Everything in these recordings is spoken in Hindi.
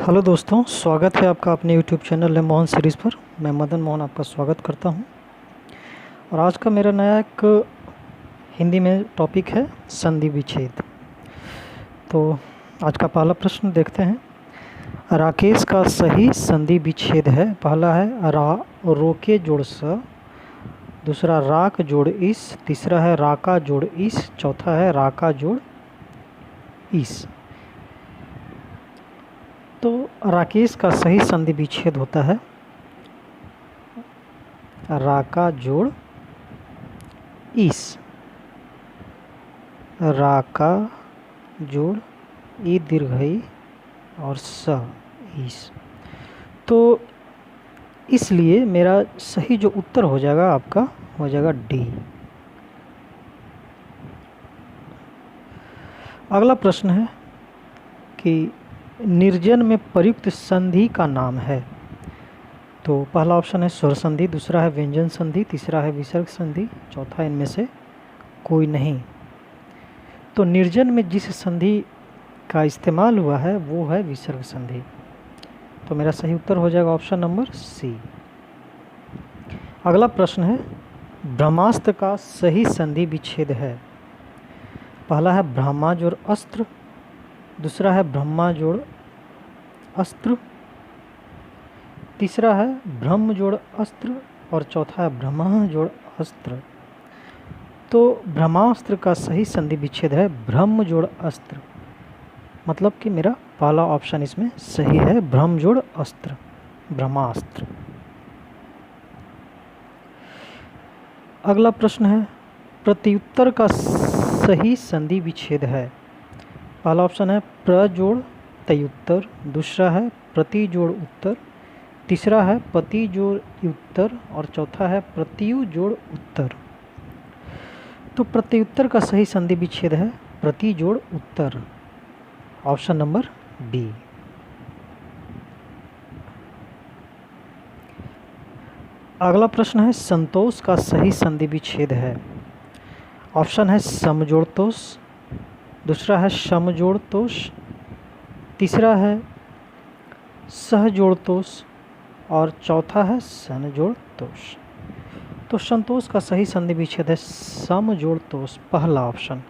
हेलो दोस्तों, स्वागत है आपका अपने यूट्यूब चैनल ले मोहन सीरीज़ पर। मैं मदन मोहन आपका स्वागत करता हूं। और आज का मेरा नया एक हिंदी में टॉपिक है संधि विच्छेद। तो आज का पहला प्रश्न देखते हैं। राकेश का सही संधि विच्छेद है। पहला है रोके जोड़ स, दूसरा राक जोड़ इस, तीसरा है राका जोड़ इस, चौथा है राका जोड़ इस। तो राकेश का सही संधि विच्छेद होता है राका जोड़ इस, राका जोड़ ई दीर्घई और स इस। तो इसलिए मेरा सही जो उत्तर हो जाएगा आपका हो जाएगा डी। अगला प्रश्न है कि निर्जन में प्रयुक्त संधि का नाम है। तो पहला ऑप्शन है स्वर संधि, दूसरा है व्यंजन संधि, तीसरा है विसर्ग संधि, चौथा इनमें से कोई नहीं। तो निर्जन में जिस संधि का इस्तेमाल हुआ है वो है विसर्ग संधि। तो मेरा सही उत्तर हो जाएगा ऑप्शन नंबर सी। अगला प्रश्न है ब्रह्मास्त्र का सही संधि विच्छेद है। पहला है ब्रह्मा जोड़ अस्त्र, दूसरा है ब्रह्मा जोड़ अस्त्र, तीसरा है ब्रह्म जोड़ अस्त्र और चौथा है ब्रह्मा जोड़ अस्त्र। तो ब्रह्मास्त्र का सही संधि विच्छेद है ब्रह्म जोड़ अस्त्र। मतलब कि मेरा पहला ऑप्शन इसमें सही है, ब्रह्म जोड़ अस्त्र, ब्रह्मास्त्र। अगला प्रश्न है प्रत्युत्तर का सही संधि विच्छेद है। पहला ऑप्शन है प्र जोड़ तयुत्तर, दूसरा है प्रति जोड़ उत्तर, तीसरा है पति जोड़ उत्तर और चौथा है प्रत्यु जोड़ उत्तर। तो प्रत्युत्तर का सही संधि विच्छेद है प्रति जोड़ उत्तर, ऑप्शन नंबर बी। अगला प्रश्न है संतोष का सही संधि विच्छेद है। ऑप्शन है समजोड़ तोष, दूसरा है समजोड़ तोष, तीसरा है सहजोड़ तोष और चौथा है सनजोड़ तोष। तो संतोष का सही संधि विच्छेद है समजोड़ तोष, पहला ऑप्शन।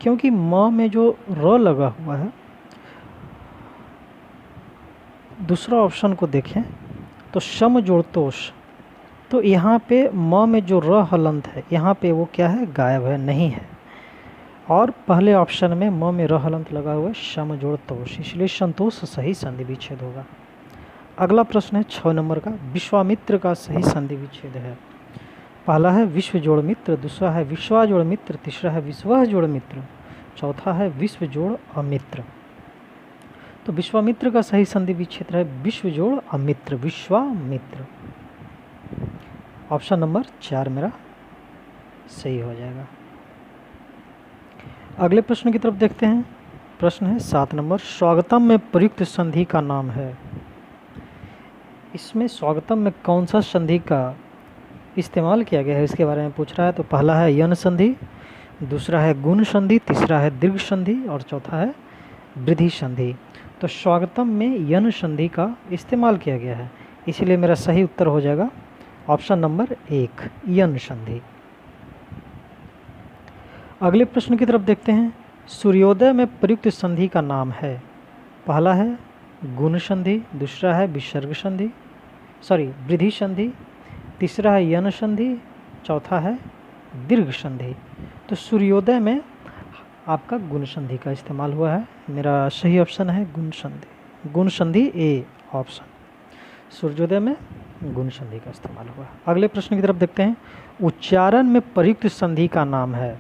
क्योंकि म में जो र लगा हुआ है, दूसरा ऑप्शन को देखें तो समजोड़ तोष, तो यहाँ पे म में जो र हलंत है यहाँ पे वो क्या है, गायब है, नहीं है। और पहले ऑप्शन में म में र हलंत लगा हुआ है समजोड़ तोष, इसलिए संतोष सही संधि विच्छेद होगा। अगला प्रश्न है 6 नंबर का, विश्वामित्र का सही संधि विच्छेद है। पहला है विश्व जोड़ मित्र, दूसरा है विश्वा जोड़ मित्र, तीसरा है विश्व जोड़ मित्र, चौथा है विश्व जोड़ अमित्र। तो विश्वामित्र का सही संधि विच्छेद है विश्व जोड़ अमित्र, विश्वामित्र। ऑप्शन नंबर 4 मेरा सही हो जाएगा। अगले प्रश्न की तरफ देखते हैं। प्रश्न है 7 नंबर, स्वागतम में प्रयुक्त संधि का नाम है। इसमें स्वागतम में कौन सा संधि का इस्तेमाल किया गया है इसके बारे में पूछ रहा है। तो पहला है यन संधि, दूसरा है गुण संधि, तीसरा है दीर्घ संधि और चौथा है वृद्धि संधि। तो स्वागतम में यन संधि का इस्तेमाल किया गया है, इसलिए मेरा सही उत्तर हो जाएगा ऑप्शन नंबर 1, यन संधि। अगले प्रश्न की तरफ देखते हैं। सूर्योदय में प्रयुक्त संधि का नाम है। पहला है गुण संधि, दूसरा है विसर्ग संधि, वृद्धि संधि, तीसरा है यन संधि, चौथा है दीर्घ संधि। तो सूर्योदय में आपका गुण संधि का इस्तेमाल हुआ है, मेरा सही ऑप्शन है गुण संधि, गुण संधि ए ऑप्शन। सूर्योदय में गुण संधि का इस्तेमाल हुआ है। अगले प्रश्न की तरफ देखते हैं। उच्चारण में प्रयुक्त संधि का नाम है।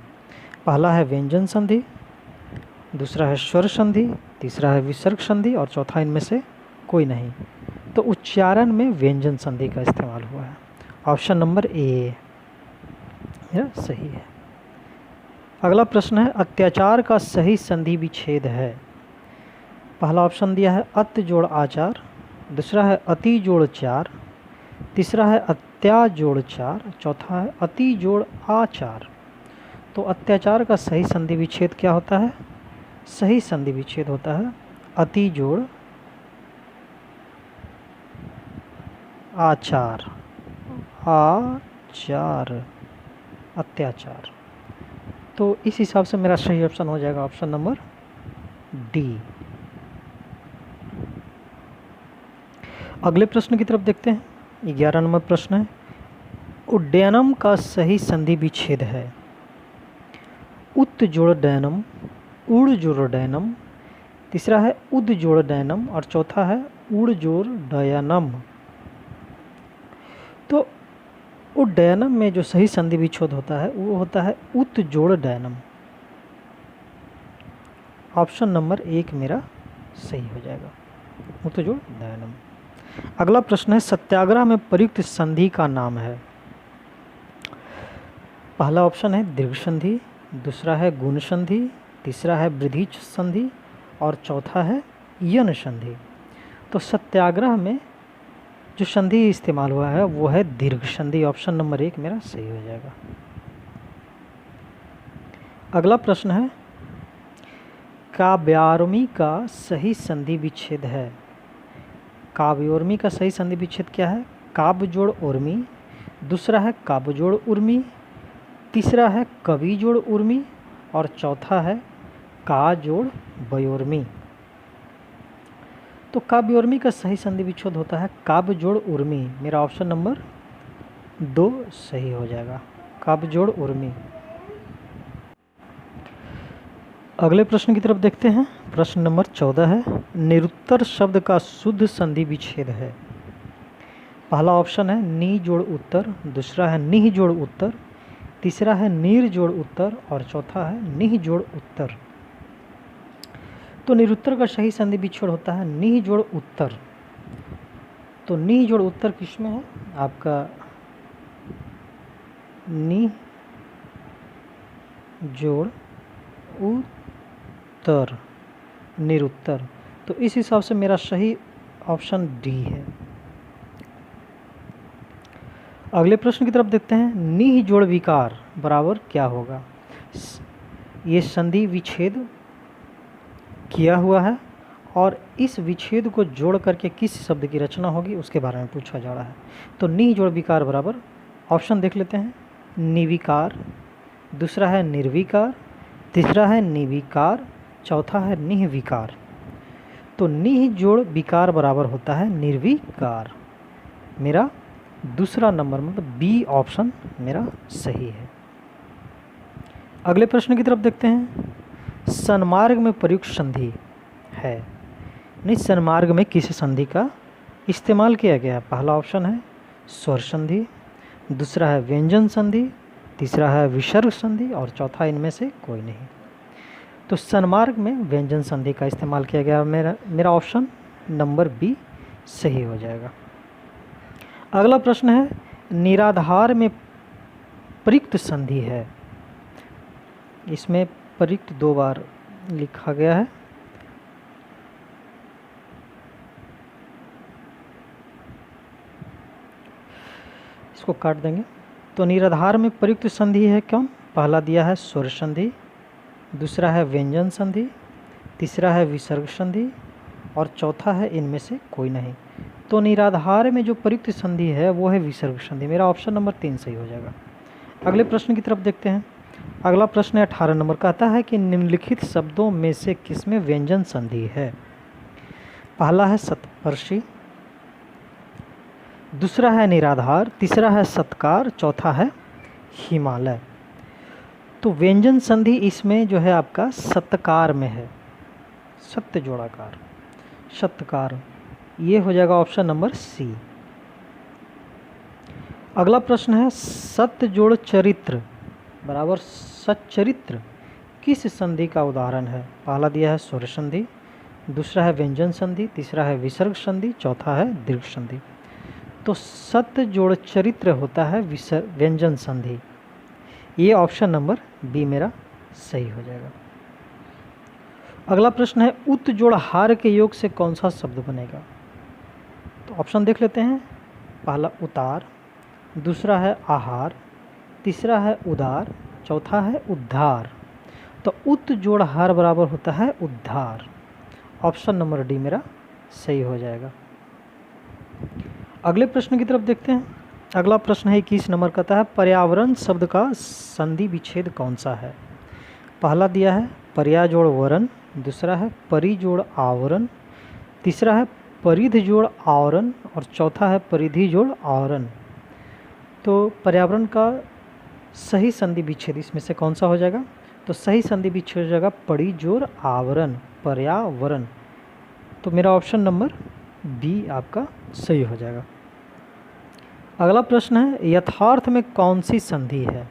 पहला है व्यंजन संधि, दूसरा है स्वर संधि, तीसरा है विसर्ग संधि और चौथा इनमें से कोई नहीं। तो उच्चारण में व्यंजन संधि का इस्तेमाल हुआ है, ऑप्शन नंबर ए यह सही है। अगला प्रश्न है अत्याचार का सही संधि विच्छेद है। पहला ऑप्शन दिया है अत जोड़ आचार, दूसरा है अति जोड़ चार, तीसरा है अत्या जोड़ चार, चौथा है अति जोड़ आचार। तो अत्याचार का सही संधि विच्छेद क्या होता है, सही संधि विच्छेद होता है अति जोड़ आचार, आचार, अत्याचार। तो इस हिसाब से मेरा सही ऑप्शन हो जाएगा ऑप्शन नंबर डी। अगले प्रश्न की तरफ देखते हैं। 11 नंबर प्रश्न है, उड्डयनम का सही संधि विच्छेद है। उत जोड़ डयनम, उड़ जोड़ डयनम, तीसरा है उद जोड़ डयनम और चौथा है उड़ जोड़ डयनम। तो उड्डयनम में जो सही संधि विच्छेद होता है वो होता है उत जोड़ डयनम। ऑप्शन नंबर 1 मेरा सही हो जाएगा, उत जोड़ डयनम। अगला प्रश्न है, सत्याग्रह में प्रयुक्त संधि का नाम है। पहला ऑप्शन है दीर्घ संधि, दूसरा है गुण संधि, तीसरा है वृद्धि संधि और चौथा है यन संधि। तो सत्याग्रह में जो संधि इस्तेमाल हुआ है वो है दीर्घ संधि। ऑप्शन नंबर 1 मेरा सही हो जाएगा। अगला प्रश्न है, काव्यार्मी का सही संधि विच्छेद है। काव्योर्मी का सही संधि विच्छेद क्या है? काव्य जोड़ उर्मी, दूसरा है काव्य जोड़ उर्मी, तीसरा है कवि जोड़ उर्मी और चौथा है का जोड़ वयोर्मी। तो काव्योर्मी का सही संधि विच्छेद होता है काव्य जोड़ उर्मी। मेरा ऑप्शन नंबर 2 सही हो जाएगा, काव्य जोड़ उर्मी। अगले प्रश्न की तरफ देखते हैं। प्रश्न नंबर 14 है, निरुत्तर शब्द का शुद्ध संधि विच्छेद है। पहला ऑप्शन है नी जोड़ उत्तर, दूसरा है निह जोड़ उत्तर, तीसरा है नीर जोड़ उत्तर और चौथा है निह जोड़ उत्तर। तो निरुत्तर का सही संधि विच्छेद होता है निह जोड़ उत्तर। तो निह जोड़ उत्तर किसमें है? आपका निह जोड़ उत्तर, निरुत्तर। तो इस हिसाब से मेरा सही ऑप्शन डी है। अगले प्रश्न की तरफ देखते हैं। निह जोड़ विकार बराबर क्या होगा? ये संधि विच्छेद किया हुआ है और इस विच्छेद को जोड़ करके किस शब्द की रचना होगी उसके बारे में पूछा जा रहा है। तो निह जोड़ विकार बराबर, ऑप्शन देख लेते हैं, निविकार, दूसरा है निर्विकार, तीसरा है निविकार, चौथा है निहविकार। तो निह जोड़ विकार बराबर होता है निर्विकार। मेरा दूसरा नंबर मतलब बी ऑप्शन मेरा सही है। अगले प्रश्न की तरफ देखते हैं। सन्मार्ग में प्रयुक्त संधि है। नहीं, सन्मार्ग में किस संधि का इस्तेमाल किया गया है? पहला ऑप्शन है स्वर संधि, दूसरा है व्यंजन संधि, तीसरा है विसर्ग संधि और चौथा इनमें से कोई नहीं। तो सन्मार्ग में व्यंजन संधि का इस्तेमाल किया गया। मेरा ऑप्शन नंबर बी सही हो जाएगा। अगला प्रश्न है, निराधार में प्रयुक्त संधि है। इसमें प्रयुक्त 2 बार लिखा गया है। इसको काट देंगे। तो निराधार में प्रयुक्त संधि है कौन? पहला दिया है स्वर संधि, दूसरा है व्यंजन संधि, तीसरा है विसर्ग संधि और चौथा है इनमें से कोई नहीं। तो निराधार में जो प्रयुक्त संधि है वो है विसर्ग संधि। मेरा ऑप्शन नंबर 3 सही हो जाएगा। अगले प्रश्न की तरफ देखते हैं। अगला प्रश्न 18 नंबर कहता है कि निम्नलिखित शब्दों में से किसमें व्यंजन संधि है? पहला है सतपर्षी, दूसरा है निराधार, तीसरा है सत्कार, चौथा है हिमालय। तो व्यंजन संधि इसमें जो है आपका सत्कार में है, सत्य जोड़ाकार, सत्कार। ये हो जाएगा ऑप्शन नंबर सी। अगला प्रश्न है, सत्य जोड़ चरित्र बराबर सच्चरित्र किस संधि का उदाहरण है? पहला दिया है स्वर संधि, दूसरा है व्यंजन संधि, तीसरा है विसर्ग संधि, चौथा है दीर्घ संधि। तो सत्य जोड़ चरित्र होता है व्यंजन संधि। ये ऑप्शन नंबर बी मेरा सही हो जाएगा। अगला प्रश्न है, उत जोड़ हार के योग से कौन सा शब्द बनेगा? तो ऑप्शन देख लेते हैं। पहला उतार, दूसरा है आहार, तीसरा है उदार, चौथा है उद्धार। तो उत जोड़ हार बराबर होता है उद्धार। ऑप्शन नंबर डी मेरा सही हो जाएगा। अगले प्रश्न की तरफ देखते हैं। अगला प्रश्न है 21 नंबर का है, पर्यावरण शब्द का संधि विच्छेद कौन सा है? पहला दिया है पर्या जोड़ वरण, दूसरा है परि जोड़ आवरण, तीसरा है परिधि जोड़ आवरण और चौथा है परिधि जोड़ आवरण। तो पर्यावरण का सही संधि विच्छेद इसमें से कौन सा हो जाएगा? तो सही संधि विच्छेद हो जाएगा परि जोड़ आवरण, पर्यावरण। तो मेरा ऑप्शन नंबर बी आपका सही हो जाएगा। अगला प्रश्न है, यथार्थ में कौन सी संधि है?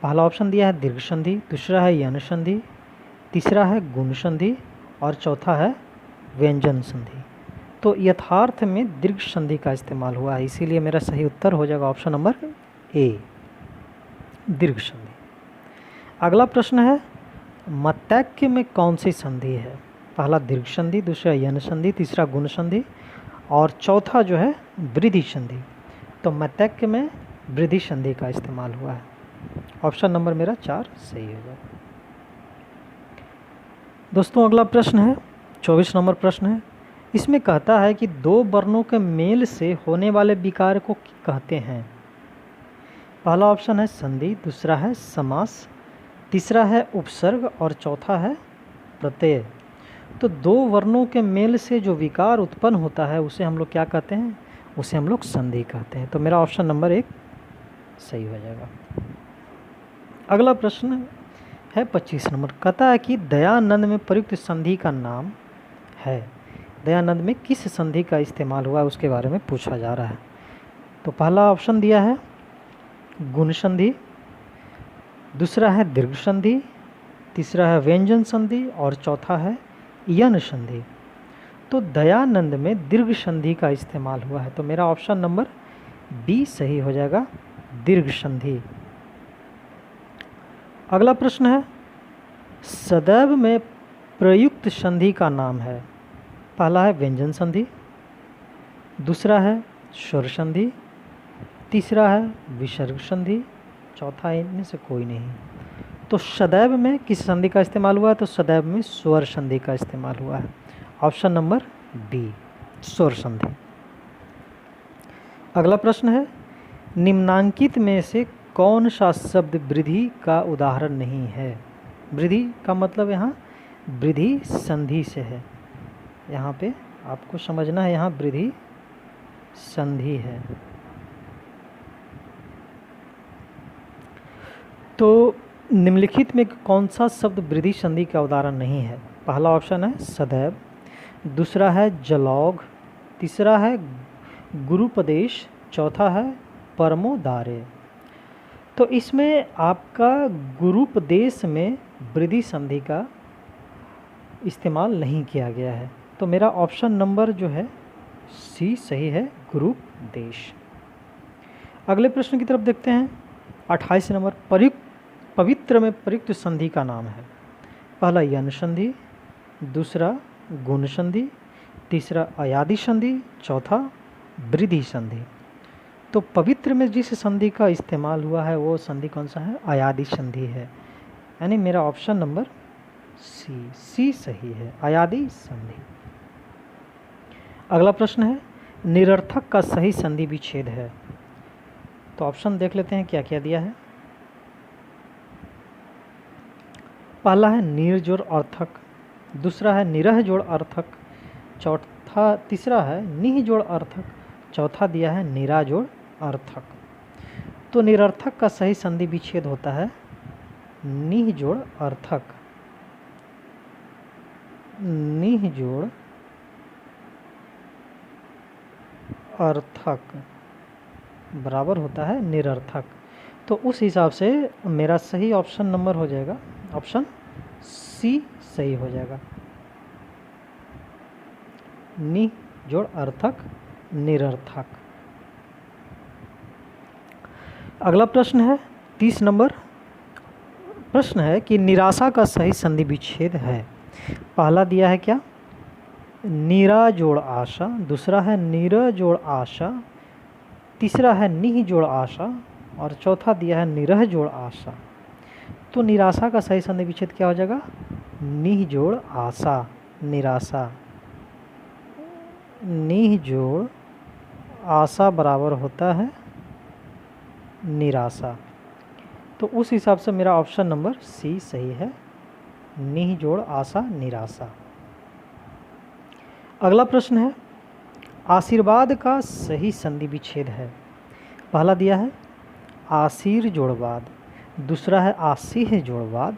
पहला ऑप्शन दिया है दीर्घ संधि, दूसरा है यन संधि, तीसरा है गुण संधि और चौथा है व्यंजन संधि। तो यथार्थ में दीर्घ संधि का इस्तेमाल हुआ है, इसीलिए मेरा सही उत्तर हो जाएगा ऑप्शन नंबर ए, दीर्घ संधि। अगला प्रश्न है, मत्तैक्य में कौन सी संधि है? पहला दीर्घ संधि, दूसरा यन संधि, तीसरा गुण संधि और चौथा जो है वृद्धि संधि। तो मत्तैक्य में वृद्धि संधि का इस्तेमाल हुआ है, ऑप्शन नंबर मेरा 4 सही होगा। दोस्तों अगला प्रश्न है 24 नंबर प्रश्न है। इसमें कहता है कि दो वर्णों के मेल से होने वाले विकार को कहते हैं। पहला ऑप्शन है संधि, दूसरा है समास, तीसरा है उपसर्ग और चौथा है प्रत्यय। तो दो वर्णों के मेल से जो विकार उत्पन्न होता है उसे हम लोग क्या कहते हैं? उसे हम लोग संधि कहते हैं। तो मेरा ऑप्शन नंबर 1 सही हो जाएगा। अगला प्रश्न है 25 नंबर, कहता है कि दयानंद में प्रयुक्त संधि का नाम है। दयानंद में किस संधि का इस्तेमाल हुआ उसके बारे में पूछा जा रहा है। तो पहला ऑप्शन दिया है गुण संधि, दूसरा है दीर्घ संधि, तीसरा है व्यंजन संधि और चौथा है यन संधि। तो दयानंद में दीर्घ संधि का इस्तेमाल हुआ है, तो मेरा ऑप्शन नंबर बी सही हो जाएगा, दीर्घ संधि। अगला प्रश्न है, सदैव में प्रयुक्त संधि का नाम है। पहला है व्यंजन संधि, दूसरा है स्वर संधि, तीसरा है विसर्ग संधि, चौथा इनमें से कोई नहीं। तो सदैव में किस संधि का इस्तेमाल हुआ है? तो सदैव में स्वर संधि का इस्तेमाल हुआ है, ऑप्शन नंबर बी, स्वर संधि। अगला प्रश्न है, निम्नांकित में से कौन सा शब्द वृद्धि का उदाहरण नहीं है? वृद्धि का मतलब यहाँ वृद्धि संधि से है, यहाँ पे आपको समझना है, यहाँ वृद्धि संधि है। तो निम्नलिखित में कौन सा शब्द वृद्धि संधि का उदाहरण नहीं है? पहला ऑप्शन है सदैव, दूसरा है जलौघ, तीसरा है गुरुपदेश, चौथा है परमोदार्य। तो इसमें आपका गुरुपदेश में वृद्धि संधि का इस्तेमाल नहीं किया गया है, तो मेरा ऑप्शन नंबर जो है सी सही है, गुरुपदेश। अगले प्रश्न की तरफ देखते हैं। 28 नंबर, पवित्र में प्रयुक्त संधि का नाम है। पहला यन संधि, दूसरा गुण संधि, तीसरा अयादि संधि, चौथा वृद्धि संधि। तो पवित्र में जिस संधि का इस्तेमाल हुआ है वो संधि कौन सा है? अयादि संधि है, यानी मेरा ऑप्शन नंबर सी सही है, अयादि संधि। अगला प्रश्न है, निरर्थक का सही संधि विच्छेद है। तो ऑप्शन देख लेते हैं क्या क्या दिया है। पहला है नीर जोड़ अर्थक, दूसरा है निरह जोड़ अर्थक, तीसरा है निह जोड़ अर्थक, चौथा दिया है निरा जोड़ अर्थक। तो निरर्थक का सही संधि विच्छेद होता है निह जोड़ अर्थक, निह जोड़ अर्थक बराबर होता है निरर्थक। तो उस हिसाब से मेरा सही ऑप्शन नंबर हो जाएगा, ऑप्शन सी सही हो जाएगा, नि जोड़ अर्थक निरर्थक। अगला प्रश्न है 30 नंबर प्रश्न है कि निराशा का सही संधि विच्छेद है। पहला दिया है क्या? नीरा जोड़ आशा, दूसरा है नीर जोड़ आशा, तीसरा है निह जोड़ आशा और चौथा दिया है निरह जोड़ आशा। तो निराशा का सही संधि विच्छेद क्या हो जाएगा? निह जोड़ आशा, निराशा, निह जोड़ आशा बराबर होता है निराशा। तो उस हिसाब से मेरा ऑप्शन नंबर सी सही है, निह जोड़ आशा निराशा। अगला प्रश्न है, आशीर्वाद का सही संधि विच्छेद है। पहला दिया है आशीर जोड़वाद, दूसरा है आशीह जोड़वाद,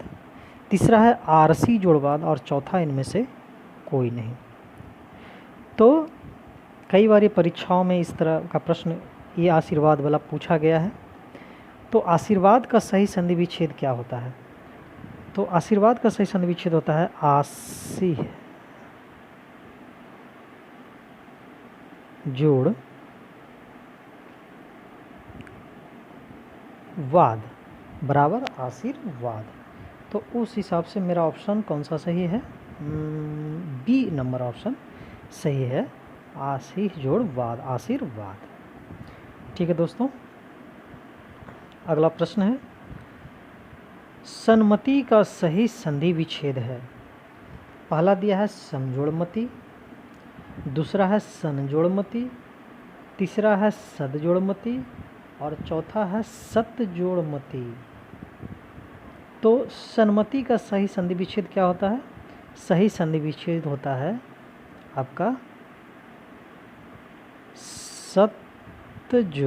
तीसरा है आरसी जोड़वाद और चौथा इनमें से कोई नहीं। तो कई बार ये परीक्षाओं में इस तरह का प्रश्न ये आशीर्वाद वाला पूछा गया है। तो आशीर्वाद का सही संधि विच्छेद क्या होता है? तो आशीर्वाद का सही संधि विच्छेद होता है आशीह जोड़ वाद बराबर आशीर्वाद। तो उस हिसाब से मेरा ऑप्शन कौन सा सही है? बी नंबर ऑप्शन सही है, आशीह जोड़ वाद आशीर्वाद। ठीक है दोस्तों, अगला प्रश्न है, सन्मति का सही संधि विच्छेद है। पहला दिया है समजोड़मति, दूसरा है सनजोड़मति, तीसरा है सदजोड़मति और चौथा है सतजोड़मति। तो सन्मति का सही संधि विच्छेद क्या होता है? सही संधि विच्छेद होता है आपका सतजोड़मति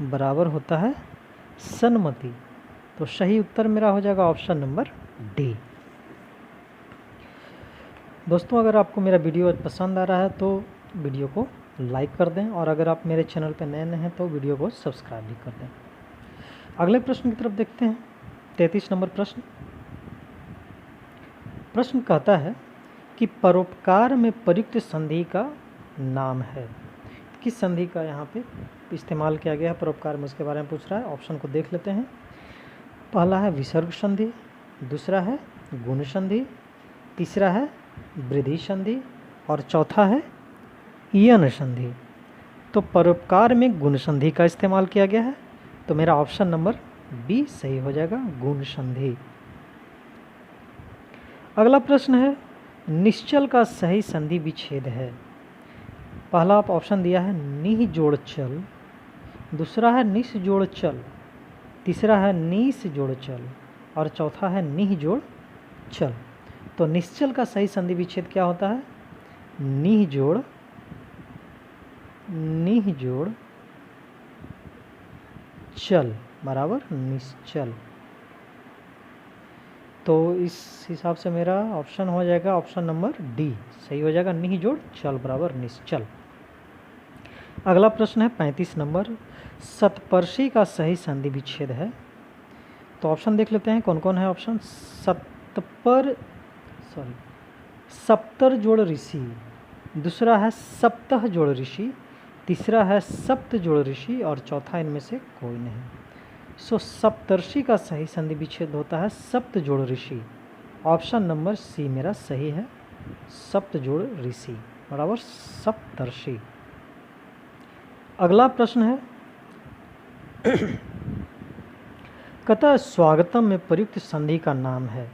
बराबर होता है सन्मति। तो सही उत्तर मेरा हो जाएगा ऑप्शन नंबर डी। दोस्तों, अगर आपको मेरा वीडियो पसंद आ रहा है तो वीडियो को लाइक कर दें और अगर आप मेरे चैनल पर नए हैं तो वीडियो को सब्सक्राइब भी कर दें। अगले प्रश्न की तरफ देखते हैं। 33 नंबर प्रश्न। प्रश्न कहता है कि परोपकार में प्रयुक्त संधि का नाम है। किस संधि का यहाँ पे इस्तेमाल किया गया है परोपकार में, उसके बारे में पूछ रहा है। ऑप्शन को देख लेते हैं। पहला है विसर्ग संधि, दूसरा है गुण संधि, तीसरा है वृद्धि संधि और चौथा है यन संधि। तो परोपकार में गुण संधि का इस्तेमाल किया गया है, तो मेरा ऑप्शन नंबर बी सही हो जाएगा, गुण संधि। अगला प्रश्न है, निश्चल का सही संधि विच्छेद है। पहला आप ऑप्शन दिया है निह जोड़ चल, दूसरा है निस जोड़ चल, तीसरा है नीस जोड़ चल और चौथा है निह जोड़ चल। तो निश्चल का सही संधि विच्छेद क्या होता है? निह जोड़ चल बराबर निश्चल। तो इस हिसाब से मेरा ऑप्शन हो जाएगा ऑप्शन नंबर डी सही हो जाएगा, निह जोड़ चल बराबर निश्चल। अगला प्रश्न है 35 नंबर, सतपर्षी का सही संधि विच्छेद है। तो ऑप्शन देख लेते हैं कौन कौन है ऑप्शन। सप्तर जोड़ ऋषि, दूसरा है सप्तह जोड़ ऋषि, तीसरा है सप्त जोड़ ऋषि और चौथा इनमें से कोई नहीं। सो सप्तर्षि का सही संधि विच्छेद होता है सप्त जोड़ ऋषि। ऑप्शन नंबर सी मेरा सही है, सप्त जोड़ ऋषि बराबर सप्तर्षि। अगला प्रश्न है कहता है स्वागतम में प्रयुक्त संधि का नाम है।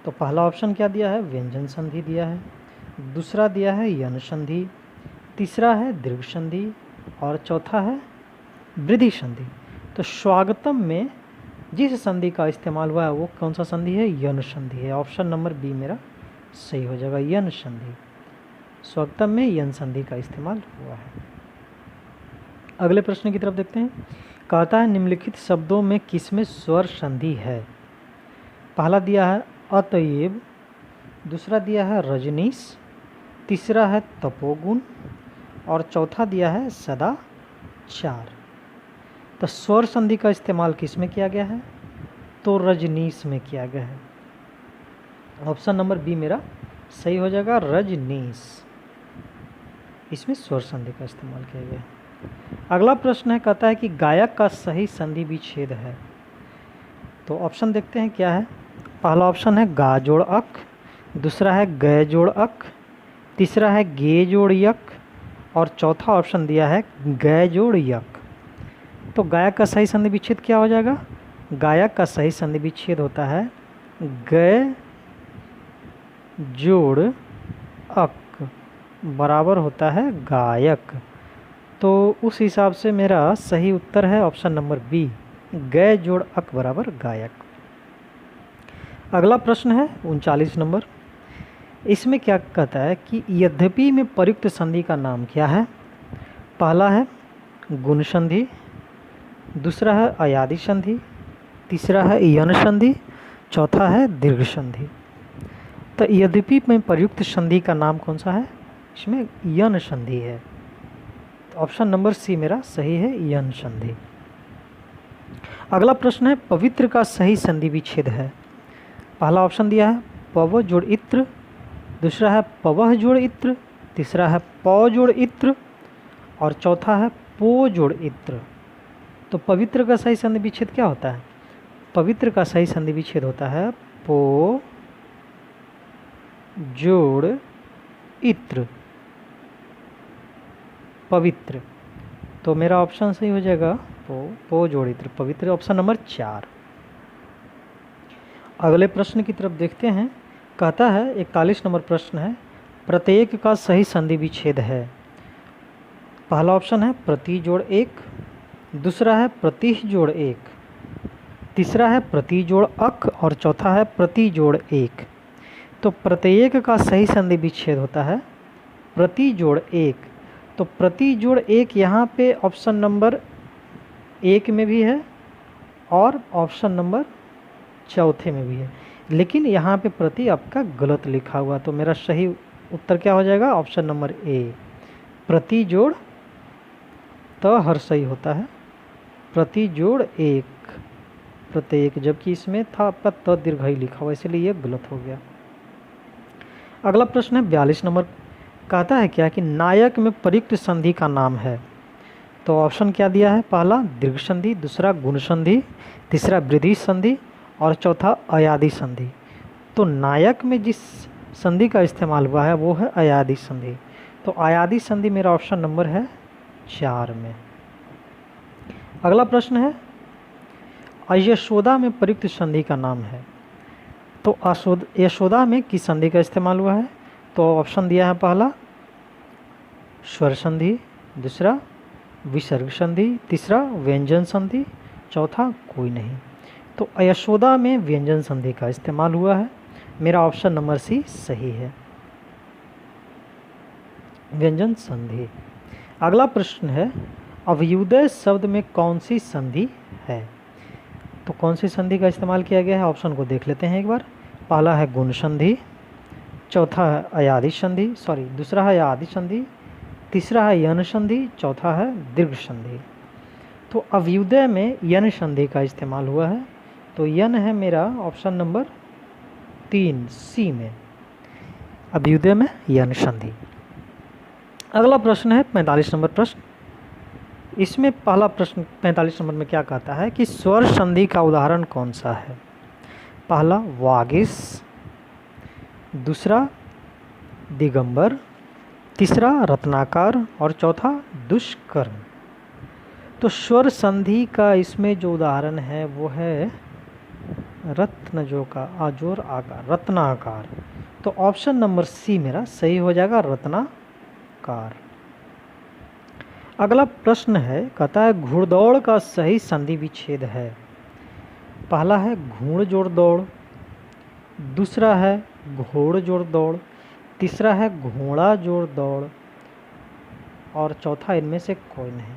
तो पहला ऑप्शन क्या दिया है? व्यंजन संधि दिया है, दूसरा दिया है यन संधि, तीसरा है दीर्घ संधि और चौथा है वृद्धि संधि। तो स्वागतम में जिस संधि का इस्तेमाल हुआ है वो कौन सा संधि है? यन संधि है। ऑप्शन नंबर बी मेरा सही हो जाएगा, यन संधि। स्वागतम में यन संधि का इस्तेमाल हुआ है। अगले प्रश्न की तरफ देखते हैं। कहता है निम्नलिखित शब्दों में किसमें स्वर संधि है? पहला दिया है अतएव, दूसरा दिया है रजनीश, तीसरा है तपोगुण और चौथा दिया है सदाचार। तो स्वर संधि का इस्तेमाल किस में किया गया है? तो रजनीश में किया गया है। ऑप्शन नंबर बी मेरा सही हो जाएगा, रजनीश। इसमें स्वर संधि का इस्तेमाल किया गया है। अगला प्रश्न है, कहता है कि गायक का सही संधि विच्छेद है। तो ऑप्शन देखते हैं क्या है। पहला ऑप्शन है गा जोड़ अक, दूसरा है ग जोड़ अक, तीसरा है गे जोड़ यक और चौथा ऑप्शन दिया है ग जोड़ यक। तो गायक का सही संधि विच्छेद क्या हो जाएगा? गायक का सही संधि विच्छेद होता है ग जोड़ अक बराबर होता है गायक। तो उस हिसाब से मेरा सही उत्तर है ऑप्शन नंबर बी, गय जोड़ अक बराबर गायक। अगला प्रश्न है 39 नंबर। इसमें क्या कहता है कि यद्यपि में प्रयुक्त संधि का नाम क्या है। पहला है गुण संधि, दूसरा है अयादि संधि, तीसरा है यन संधि, चौथा है दीर्घ संधि। तो यद्यपि में प्रयुक्त संधि का नाम कौन सा है, इसमें यन संधि है। तो ऑप्शन नंबर सी मेरा सही है, यन संधि। अगला प्रश्न है पवित्र का सही संधि विच्छेद है। पहला ऑप्शन दिया है पव जोड़ इत्र, दूसरा है पवह जोड़ इत्र, तीसरा है पौ जोड़ इत्र और चौथा है पो जोड़ इत्र। तो पवित्र का सही संधि विच्छेद क्या होता है। पवित्र का सही संधि विच्छेद होता है पो जोड़ इत्र, पवित्र। तो मेरा ऑप्शन सही हो जाएगा पो जोड़ इत्र, पवित्र, ऑप्शन नंबर 4। अगले प्रश्न की तरफ देखते हैं। कहता है 41 नंबर प्रश्न है प्रत्येक का सही संधि विच्छेद है। पहला ऑप्शन है प्रति जोड़ एक, दूसरा है प्रति जोड़ एक, तीसरा है प्रति जोड़ अक और चौथा है प्रति जोड़ एक। तो प्रत्येक का सही संधि विच्छेद होता है प्रति जोड़ एक। तो प्रति जोड़ एक यहाँ पे ऑप्शन नंबर 1 में भी है और ऑप्शन नंबर 4 में भी है, लेकिन यहाँ पे प्रति आपका गलत लिखा हुआ। तो मेरा सही उत्तर क्या हो जाएगा, ऑप्शन नंबर ए, प्रति जोड़ तो हर सही होता है, प्रति जोड़ एक, प्रत्येक, जबकि इसमें था आपका त दीर्घई लिखा हुआ, इसलिए ये गलत हो गया। अगला प्रश्न है 42 नंबर। कहता है क्या कि नायक में प्रयुक्त संधि का नाम है। तो ऑप्शन क्या दिया है, पहला दीर्घ संधि, दूसरा गुण संधि, तीसरा वृद्धि संधि और चौथा अयादि संधि। तो नायक में जिस संधि का इस्तेमाल हुआ है वो है अयादि संधि। तो अयादि संधि मेरा ऑप्शन नंबर है 4 में। अगला प्रश्न है यशोदा में प्रयुक्त संधि का नाम है। तो यशोदा में किस संधि का इस्तेमाल हुआ है। तो ऑप्शन दिया है पहला स्वर संधि, दूसरा विसर्ग संधि, तीसरा व्यंजन संधि, चौथा कोई नहीं। तो यशोदा में व्यंजन संधि का इस्तेमाल हुआ है, मेरा ऑप्शन नंबर सी सही है, व्यंजन संधि। अगला प्रश्न है अभ्युदय शब्द में कौन सी संधि है। तो कौन सी संधि का इस्तेमाल किया गया है, ऑप्शन को देख लेते हैं एक बार। पहला है गुण संधि, चौथा है अयादि संधि, दूसरा है अयादि संधि, तीसरा है यन संधि, चौथा है दीर्घ संधि। तो अभ्युदय में यन संधि का इस्तेमाल हुआ है, तो यन है मेरा ऑप्शन नंबर 3 सी में, अभ्युदय में यन संधि। अगला प्रश्न है 45 नंबर प्रश्न। इसमें पहला प्रश्न 45 नंबर में क्या कहता है कि स्वर संधि का उदाहरण कौन सा है। पहला वागिस, दूसरा दिगंबर, तीसरा रत्नाकर और चौथा दुष्कर्म। तो स्वर संधि का इसमें जो उदाहरण है वो है रत्न जो का आजोर आकार, रत्नाकार। तो ऑप्शन नंबर सी मेरा सही हो जाएगा, रत्नाकार। अगला प्रश्न है कहता है घुड़दौड़ का सही संधि विच्छेद है। पहला है घूड़ जोड़ दौड़, दूसरा है घोड़ जोड़ दौड़, तीसरा है घोड़ा जोड़ दौड़ और चौथा इनमें से कोई नहीं।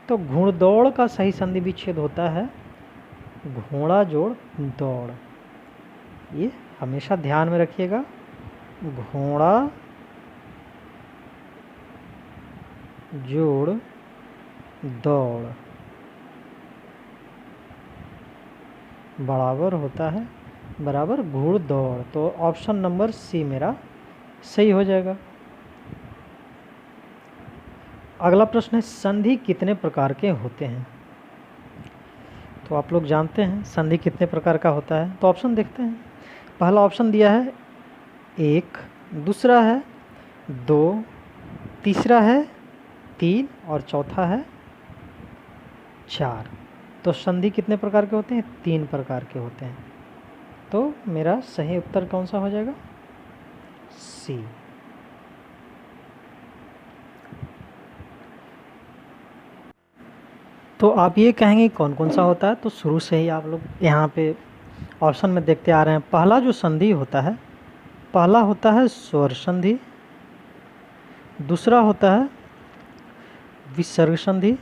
तो घुड़दौड़ का सही संधि विच्छेद होता है घोड़ा जोड़ दौड़, ये हमेशा ध्यान में रखिएगा, घोड़ा जोड़ दौड़ बराबर होता है बराबर घुड़दौड़। तो ऑप्शन नंबर सी मेरा सही हो जाएगा। अगला प्रश्न है संधि कितने प्रकार के होते हैं। तो आप लोग जानते हैं संधि कितने प्रकार का होता है, तो ऑप्शन देखते हैं। पहला ऑप्शन दिया है 1, दूसरा है 2, तीसरा है 3 और चौथा है 4। तो संधि कितने प्रकार के होते हैं, 3 प्रकार के होते हैं। तो मेरा सही उत्तर कौन सा हो जाएगा, सी। तो आप ये कहेंगे कौन कौन सा होता है, तो शुरू से ही आप लोग यहाँ पे ऑप्शन में देखते आ रहे हैं। पहला जो संधि होता है, पहला होता है स्वर संधि, दूसरा होता है विसर्ग संधि,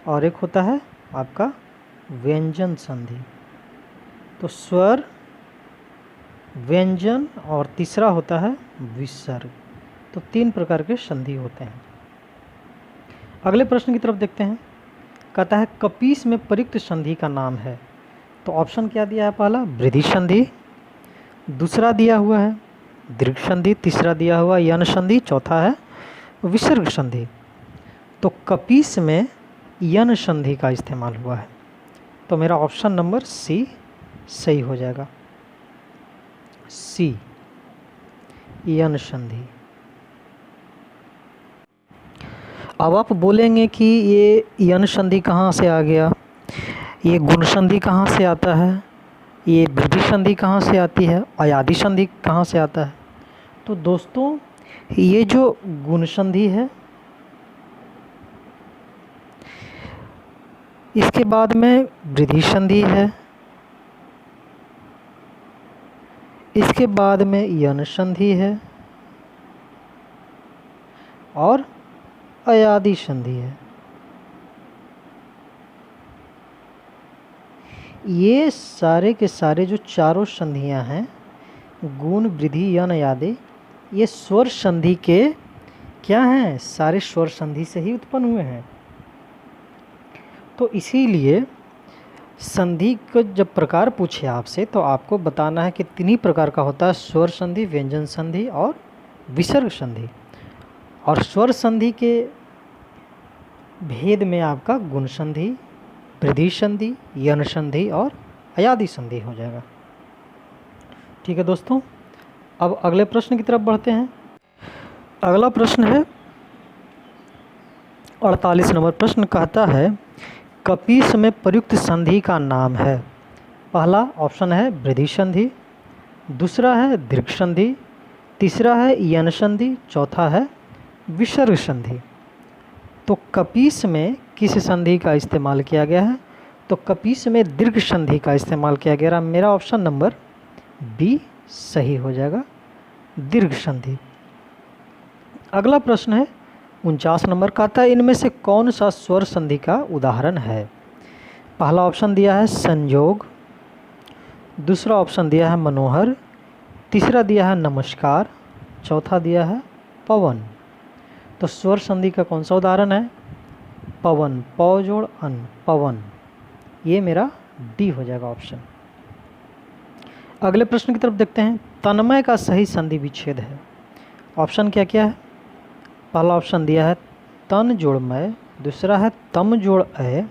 और एक होता है आपका व्यंजन संधि। तो स्वर, व्यंजन और तीसरा होता है विसर्ग। तो 3 प्रकार के संधि होते हैं। अगले प्रश्न की तरफ देखते हैं। कहता है कपीस में प्रयुक्त संधि का नाम है। तो ऑप्शन क्या दिया है? पहला वृद्धि संधि, दूसरा दिया हुआ है दीर्घ संधि, तीसरा दिया हुआ यन संधि, चौथा है विसर्ग संधि। तो कपीस में यन संधि का इस्तेमाल हुआ है। तो मेरा ऑप्शन नंबर सी सही हो जाएगा। सी, यन संधि। अब आप बोलेंगे कि ये यन संधि कहाँ से आ गया, ये गुण संधि कहाँ से आता है, ये वृद्धि संधि कहाँ से आती है, अयादि संधि कहाँ से आता है। तो दोस्तों ये जो गुण संधि है, इसके बाद में वृद्धि संधि है, इसके बाद में यन संधि है और अयादि संधि है। ये सारे के सारे जो चारों संधियां हैं, गुण, वृद्धि, यन, अयादि, ये स्वर संधि के क्या हैं? सारे स्वर संधि से ही उत्पन्न हुए हैं। तो इसीलिए संधि का जब प्रकार पूछे आपसे तो आपको बताना है कि 3 ही प्रकार का होता है, स्वर संधि, व्यंजन संधि और विसर्ग संधि। और स्वर संधि के भेद में आपका गुण संधि, वृद्धि संधि, यन संधि और अयादि संधि हो जाएगा। ठीक है दोस्तों, अब अगले प्रश्न की तरफ बढ़ते हैं। अगला प्रश्न है 48 नंबर प्रश्न। कहता है कपीस में प्रयुक्त संधि का नाम है। पहला ऑप्शन है वृद्धि संधि, दूसरा है दीर्घ संधि, तीसरा है यन संधि, चौथा है विसर्ग संधि। तो कपीस में किस संधि का इस्तेमाल किया गया है? तो कपीस में दीर्घ संधि का इस्तेमाल किया गया। मेरा ऑप्शन नंबर बी सही हो जाएगा, दीर्घ संधि। अगला प्रश्न है 49 नंबर। कहता है इनमें से कौन सा स्वर संधि का उदाहरण है? पहला ऑप्शन दिया है संयोग, दूसरा ऑप्शन दिया है मनोहर, तीसरा दिया है नमस्कार, चौथा दिया है पवन। तो स्वर संधि का कौन सा उदाहरण है? पवन, प जोड़ अन, पवन। ये मेरा डी हो जाएगा ऑप्शन। अगले प्रश्न की तरफ देखते हैं। तन्मय का सही संधि विच्छेद है। ऑप्शन क्या क्या है? पहला ऑप्शन दिया है तन जोड़ मय, दूसरा है तम जोड़ अय,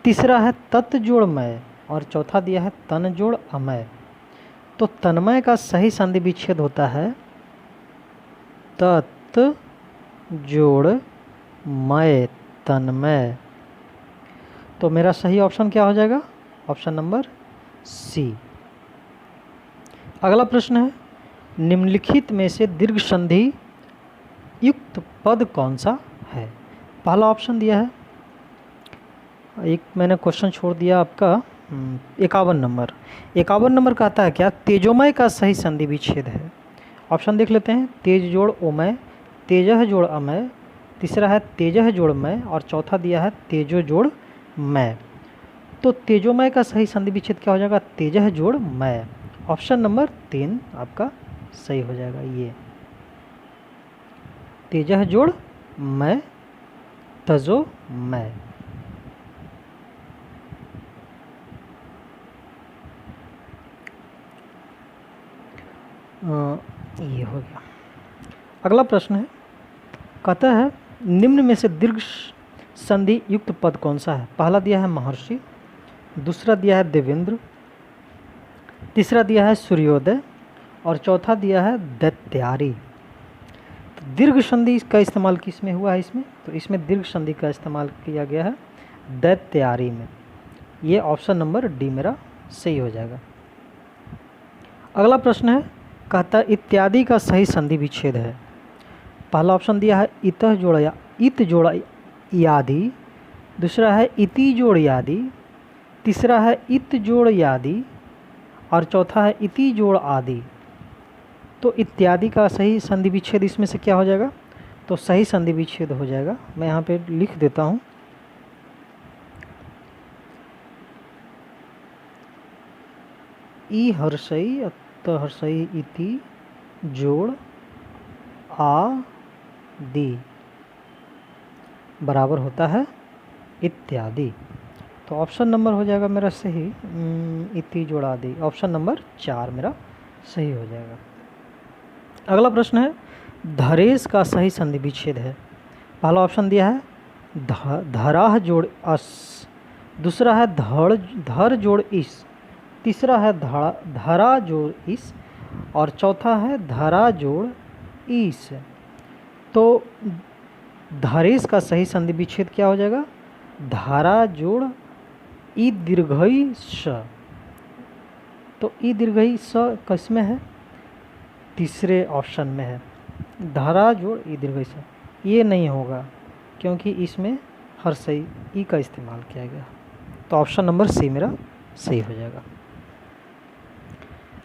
तीसरा है तत् जोड़ मय और चौथा दिया है तन जोड़ अमय। तो तन्मय का सही संधि विच्छेद होता है तत् जोड़ मय, तन्मय। तो मेरा सही ऑप्शन क्या हो जाएगा? Option number C. अगला प्रश्न है निम्नलिखित में से दीर्घ संधि युक्त पद कौन सा है? पहला ऑप्शन दिया है, एक मैंने क्वेश्चन छोड़ दिया आपका 51 नंबर। 51 नंबर कहता है क्या तेजोमय का सही संधि विच्छेद है? ऑप्शन देख लेते हैं। तेज जोड़ ओमय, तेजह जोड़ अमय, तीसरा है तेजह जोड़ मय और चौथा दिया है तेजो जोड़ मय। तो तेजोमय का सही संधि विच्छेद क्या हो जाएगा? तेजह जोड़ मय। ऑप्शन नंबर 3 आपका सही हो जाएगा। ये तेजह जोड़ मय, तजो मय। ये हो गया। अगला प्रश्न है, कहता है निम्न में से दीर्घ संधि युक्त पद कौन सा है? पहला दिया है महर्षि, दूसरा दिया है देवेंद्र, तीसरा दिया है सूर्योदय और चौथा दिया है दैत्यारी। तो दीर्घ संधि का इस्तेमाल किस में हुआ है इसमें? तो इसमें दीर्घ संधि का इस्तेमाल किया गया है दैत्यारी में। ये ऑप्शन नंबर डी मेरा सही हो जाएगा। अगला प्रश्न है, कहता इत्यादि का सही संधि विच्छेद है। पहला ऑप्शन दिया है इतः जोड़ या इत जोड़ यादि, दूसरा है इति जोड़ यादि, तीसरा है इत जोड़ यादि और चौथा है इति जोड़ आदि। तो इत्यादि का सही संधि विच्छेद इसमें से क्या हो जाएगा? तो सही संधि विच्छेद हो जाएगा। मैं यहाँ पे लिख देता हूँ, ई हर्षई अत हर्षई इति जोड़ आ दी बराबर होता है इत्यादि। तो ऑप्शन नंबर हो जाएगा मेरा सही, इति जोड़ आदि, ऑप्शन नंबर 4 मेरा सही हो जाएगा। अगला प्रश्न है धरेश का सही संधि विच्छेद है। पहला ऑप्शन दिया है धराह जोड़ अस, दूसरा है धर जोड़ इस, तीसरा है धरा जोड़ इस और चौथा है धरा जोड़ इस। तो धरेश का सही संधि विच्छेद क्या हो जाएगा? धारा जोड़ ई दीर्घई स। तो ई दीर्घई स किसमें है? तीसरे ऑप्शन में है, धारा जोड़ ई दीर्घई स। ये नहीं होगा क्योंकि इसमें हर्षई ई का इस्तेमाल किया गया। तो ऑप्शन नंबर सी मेरा सही हो जाएगा।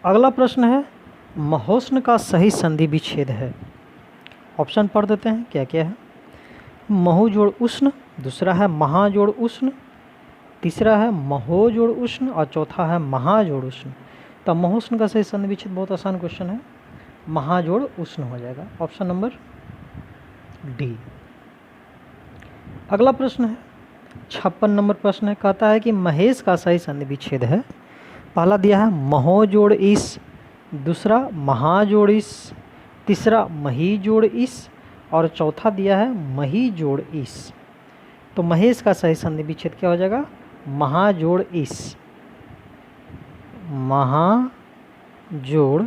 अगला प्रश्न है महोष्ण का सही संधि विच्छेद है। ऑप्शन पढ़ देते हैं क्या क्या है। महु जोड़ उष्ण, दूसरा है महा जोड़ उष्ण, तीसरा है महो जोड़ उष्ण और चौथा है महा जोड़ उष्ण। तो महोष्ण का सही संधि विच्छेद बहुत आसान क्वेश्चन है, महा जोड़ उष्ण हो जाएगा, ऑप्शन नंबर डी। अगला प्रश्न है 56 नंबर प्रश्न है, कहता है कि महेश का सही संधि विच्छेद है। पहला दिया है महो जोड़ इस, दूसरा महा जोड़ इस, तीसरा मही जोड़ इस और चौथा दिया है मही जोड़ इस। तो महेश का सही संधि विच्छेद क्या हो जाएगा? महा जोड़ इस, महा जोड़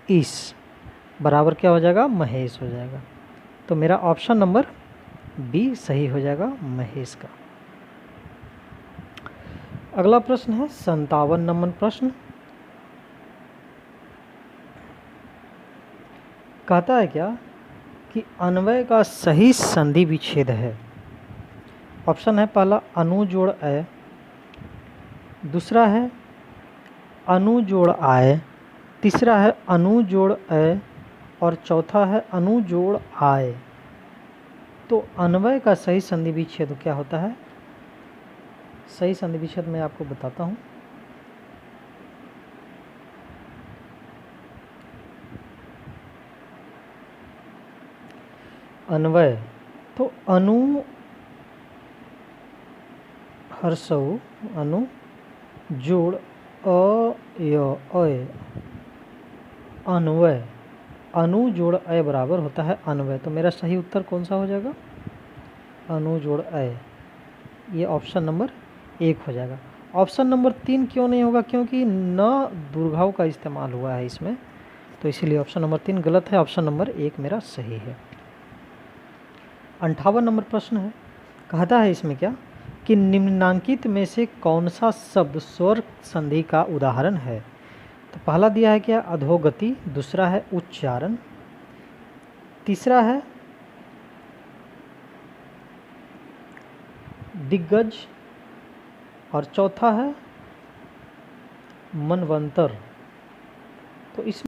इस बराबर क्या हो जाएगा? महेश हो जाएगा। तो मेरा ऑप्शन नंबर बी सही हो जाएगा, महेश का। अगला प्रश्न है 57 नंबर प्रश्न, कहता है क्या कि अन्वय का सही संधि विच्छेद है। ऑप्शन है पहला अनु जोड़ अय, दूसरा है अनु जोड़ आय, तीसरा है अनु जोड़ अय और चौथा है अनु जोड़ आय। तो अन्वय का सही संधि विच्छेद क्या होता है? सही संधि विच्छेद मैं आपको बताता हूँ। अन्वय तो अनु हर्षौ अनु जोड़ अय अय, अन्वय अनु जोड़ अय बराबर होता है अन्वय। तो मेरा सही उत्तर कौन सा हो जाएगा? अनु जोड़ अय, ये ऑप्शन नंबर 1 हो जाएगा। ऑप्शन नंबर 3 क्यों नहीं होगा? क्योंकि न दुर्घाव का इस्तेमाल हुआ है इसमें, तो इसीलिए ऑप्शन नंबर 3 गलत है, ऑप्शन नंबर 1 मेरा सही है। 58 नंबर प्रश्न है, कहता है इसमें क्या कि निम्नांकित में से कौन सा शब्द स्वर संधि का उदाहरण है। तो पहला दिया है क्या? अधोगति, दूसरा है उच्चारण, तीसरा है दिग्गज और चौथा है मनवंतर। तो इस